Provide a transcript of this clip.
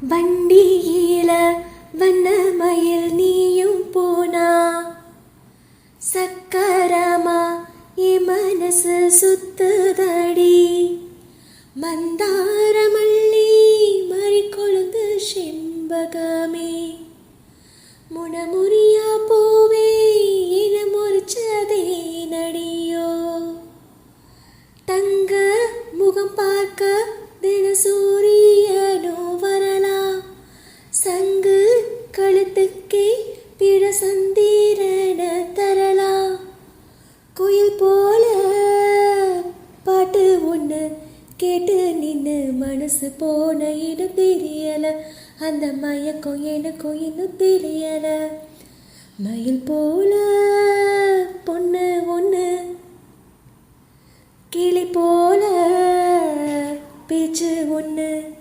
வண்டியில வண்ணமயில் நீயும் போனா சக்கரமா என் மனசு சுத்துதடி. மந்தாரமல்லி மறிக்கொழுந்து செம்பகமே முனமுறியா போவே என முறிச்சதே நடியோ. தங்க முகம் பார்க்க தினசூரியனோ வரலாம். சங்கு கழுத்துக்கே பிற சந்திரன தரலாம். குயில் போல பாட்டு ஒன்று கேட்டு நின்று மனசு போன இடம் தெரியல. அந்த மயக்கம் எனக்கும் இன்னும் தெரியல. மயில் போல பொண்ணு ஒன்று கிளி போல பேச்சு ஒன்று